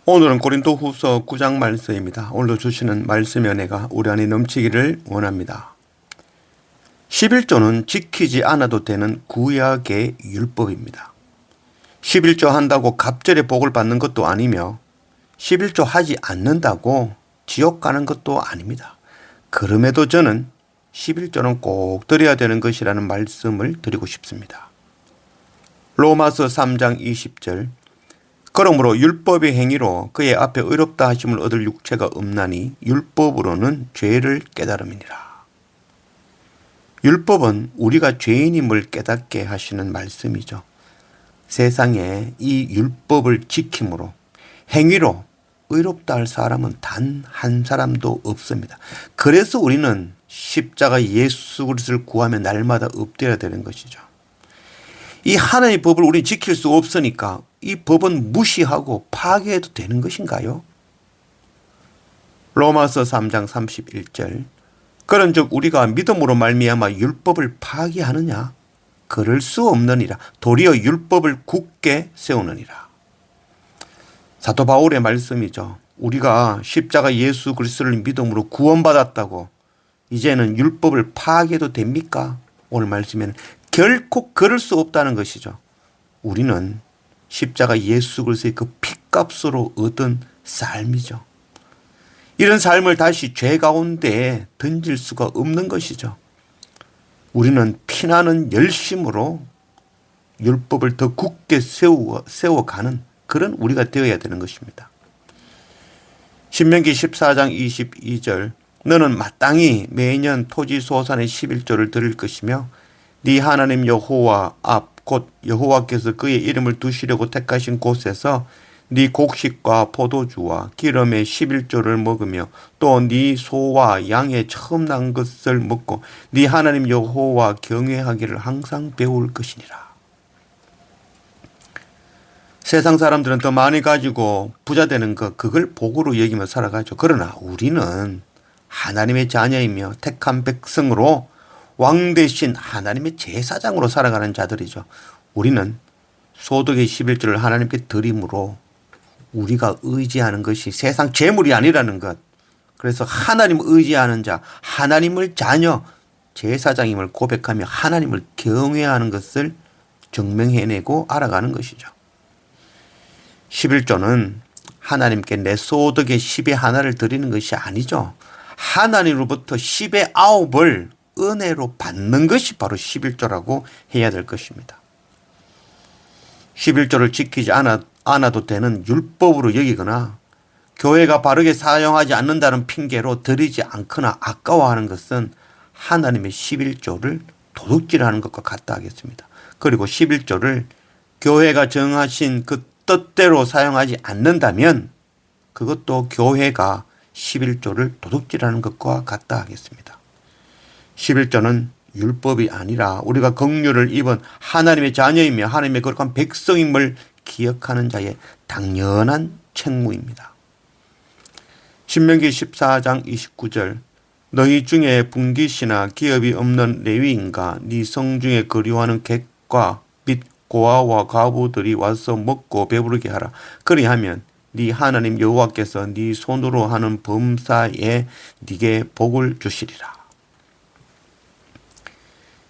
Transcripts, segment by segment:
오늘은 고린도후서 9장 말씀입니다. 오늘도 주시는 말씀의 은혜가 우리 안에 넘치기를 원합니다. 11조는 지키지 않아도 되는 구약의 율법입니다. 11조 한다고 갑절에 복을 받는 것도 아니며 11조 하지 않는다고 지옥 가는 것도 아닙니다. 그럼에도 저는 11조는 꼭 드려야 되는 것이라는 말씀을 드리고 싶습니다. 로마서 3장 20절 그러므로 율법의 행위로 그의 앞에 의롭다 하심을 얻을 육체가 없나니 율법으로는 죄를 깨달음이니라. 율법은 우리가 죄인임을 깨닫게 하시는 말씀이죠. 세상에 이 율법을 지킴으로 행위로 의롭다 할 사람은 단 한 사람도 없습니다. 그래서 우리는 십자가 예수 그리스도를 구하며 날마다 엎드려야 되는 것이죠. 이 하나님의 법을 우리는 지킬 수 없으니까 이 법은 무시하고 파괴해도 되는 것인가요? 로마서 3장 31절 그런즉 우리가 믿음으로 말미암아 율법을 파괴하느냐? 그럴 수 없느니라. 도리어 율법을 굳게 세우느니라. 사도 바울의 말씀이죠. 우리가 십자가 예수 그리스도를 믿음으로 구원받았다고 이제는 율법을 파괴해도 됩니까? 오늘 말씀에는 결코 그럴 수 없다는 것이죠. 우리는 십자가 예수 그리스도의 그 피값으로 얻은 삶이죠. 이런 삶을 다시 죄 가운데 던질 수가 없는 것이죠. 우리는 피나는 열심으로 율법을 더 굳게 세워가는 그런 우리가 되어야 되는 것입니다. 신명기 14장 22절 너는 마땅히 매년 토지 소산의 11조를 드릴 것이며 네 하나님 여호와 앞 곧 여호와께서 그의 이름을 두시려고 택하신 곳에서 네 곡식과 포도주와 기름의 11조를 먹으며 또 네 소와 양의 처음 난 것을 먹고 네 하나님 여호와 경외하기를 항상 배울 것이니라. 세상 사람들은 더 많이 가지고 부자 되는 것 그걸 복으로 여기며 살아가죠. 그러나 우리는 하나님의 자녀이며 택한 백성으로 왕 대신 하나님의 제사장으로 살아가는 자들이죠. 우리는 소득의 11조를 하나님께 드림으로 우리가 의지하는 것이 세상 재물이 아니라는 것. 그래서 하나님을 의지하는 자, 하나님을 자녀, 제사장임을 고백하며 하나님을 경외하는 것을 증명해내고 알아가는 것이죠. 11조는 하나님께 내 소득의 10의 하나를 드리는 것이 아니죠. 하나님으로부터 10의 9을 은혜로 받는 것이 바로 11조라고 해야 될 것입니다. 11조를 지키지 않아도 되는 율법으로 여기거나 교회가 바르게 사용하지 않는다는 핑계로 드리지 않거나 아까워하는 것은 하나님의 11조를 도둑질하는 것과 같다 하겠습니다. 그리고 11조를 교회가 정하신 그 뜻대로 사용하지 않는다면 그것도 교회가 11조를 도둑질하는 것과 같다 하겠습니다. 11조는 율법이 아니라 우리가 긍휼을 입은 하나님의 자녀이며 하나님의 거룩한 백성임을 기억하는 자의 당연한 책무입니다. 신명기 14장 29절 너희 중에 분깃이나 기업이 없는 레위인과 네 성 중에 거류하는 객과 및 고아와 과부들이 와서 먹고 배부르게 하라. 그리하면 네 하나님 여호와께서 네 손으로 하는 범사에 네게 복을 주시리라.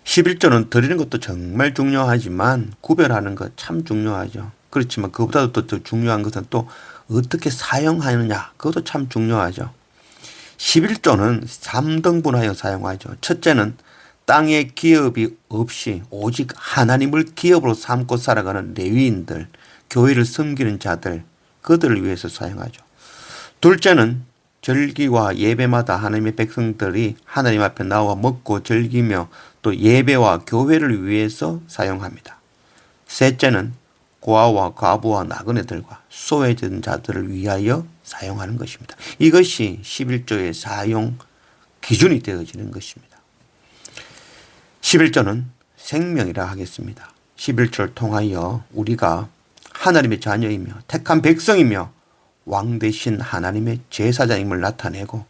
11조는 드리는 것도 정말 중요하지만 구별하는 것 참 중요하죠. 그렇지만 그보다도 더 중요한 것은 또 어떻게 사용하느냐 그것도 참 중요하죠. 11조는 3등분하여 사용하죠. 첫째는 땅에 기업이 없이 오직 하나님을 기업으로 삼고 살아가는 레위인들, 교회를 섬기는 자들 그들을 위해서 사용하죠. 둘째는 절기와 예배마다 하나님의 백성들이 하나님 앞에 나와 먹고 즐기며 또 예배와 교회를 위해서 사용합니다. 셋째는 고아와 과부와 나그네들과 소외된 자들을 위하여 사용하는 것입니다. 이것이 11조의 사용 기준이 되어지는 것입니다. 11조는 생명이라 하겠습니다. 11조를 통하여 우리가 하나님의 자녀이며 택한 백성이며 왕 대신 하나님의 제사장임을 나타내고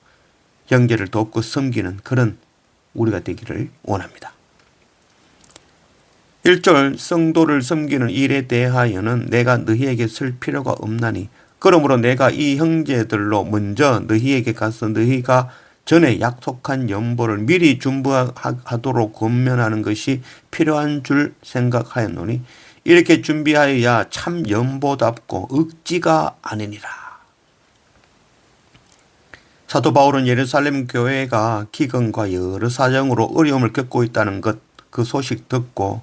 형제를 돕고 섬기는 그런 우리가 되기를 원합니다. 1절 성도를 섬기는 일에 대하여는 내가 너희에게 쓸 필요가 없나니 그러므로 내가 이 형제들로 먼저 너희에게 가서 너희가 전에 약속한 연보를 미리 준비하도록 권면하는 것이 필요한 줄 생각하였노니 이렇게 준비하여야 참 연보답고 억지가 아니니라. 사도 바울은 예루살렘 교회가 기근과 여러 사정으로 어려움을 겪고 있다는 것, 그 소식 듣고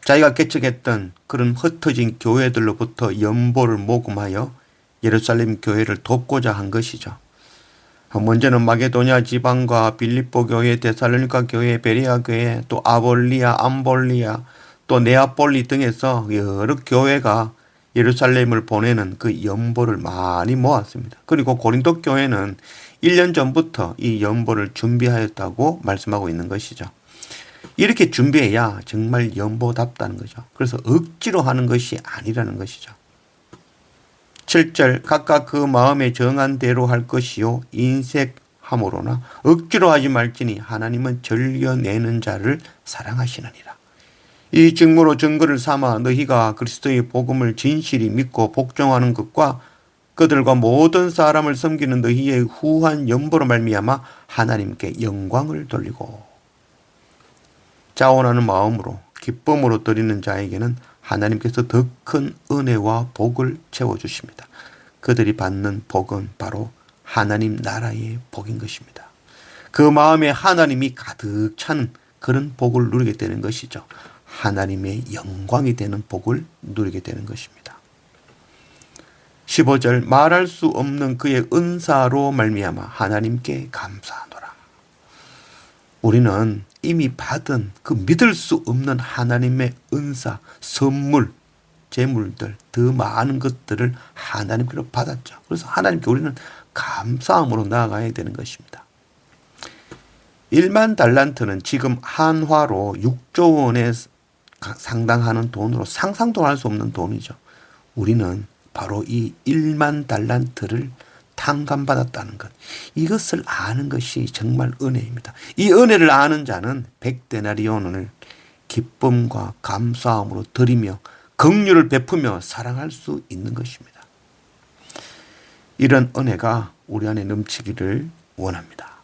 자기가 개척했던 그런 흩어진 교회들로부터 연보를 모금하여 예루살렘 교회를 돕고자 한 것이죠. 먼저는 마게도냐 지방과 빌립보 교회, 데살로니가 교회, 베레아 교회, 또 아볼리아, 암볼리아, 또 네아폴리 등에서 여러 교회가 예루살렘을 보내는 그 연보를 많이 모았습니다. 그리고 고린도 교회는 1년 전부터 이 연보를 준비하였다고 말씀하고 있는 것이죠. 이렇게 준비해야 정말 연보답다는 거죠. 그래서 억지로 하는 것이 아니라는 것이죠. 7절 각각 그 마음에 정한 대로 할 것이요 인색함으로나 억지로 하지 말지니 하나님은 즐겨내는 자를 사랑하시느니라. 이 증거로 증거를 삼아 너희가 그리스도의 복음을 진실히 믿고 복종하는 것과 그들과 모든 사람을 섬기는 너희의 후한 연보로 말미암아 하나님께 영광을 돌리고 자원하는 마음으로 기쁨으로 드리는 자에게는 하나님께서 더 큰 은혜와 복을 채워주십니다. 그들이 받는 복은 바로 하나님 나라의 복인 것입니다. 그 마음에 하나님이 가득 찬 그런 복을 누리게 되는 것이죠. 하나님의 영광이 되는 복을 누리게 되는 것입니다. 15절 말할 수 없는 그의 은사로 말미암아 하나님께 감사하노라. 우리는 이미 받은 그 믿을 수 없는 하나님의 은사, 선물, 재물들, 더 많은 것들을 하나님께로 받았죠. 그래서 하나님께 우리는 감사함으로 나아가야 되는 것입니다. 1만 달란트는 지금 한화로 6조 원에 상당하는 돈으로 상상도 할 수 없는 돈이죠. 우리는 바로 이 1만 달란트를 탕감받았다는 것, 이것을 아는 것이 정말 은혜입니다. 이 은혜를 아는 자는 100데나리온을 기쁨과 감사함으로 드리며 긍휼을 베푸며 사랑할 수 있는 것입니다. 이런 은혜가 우리 안에 넘치기를 원합니다.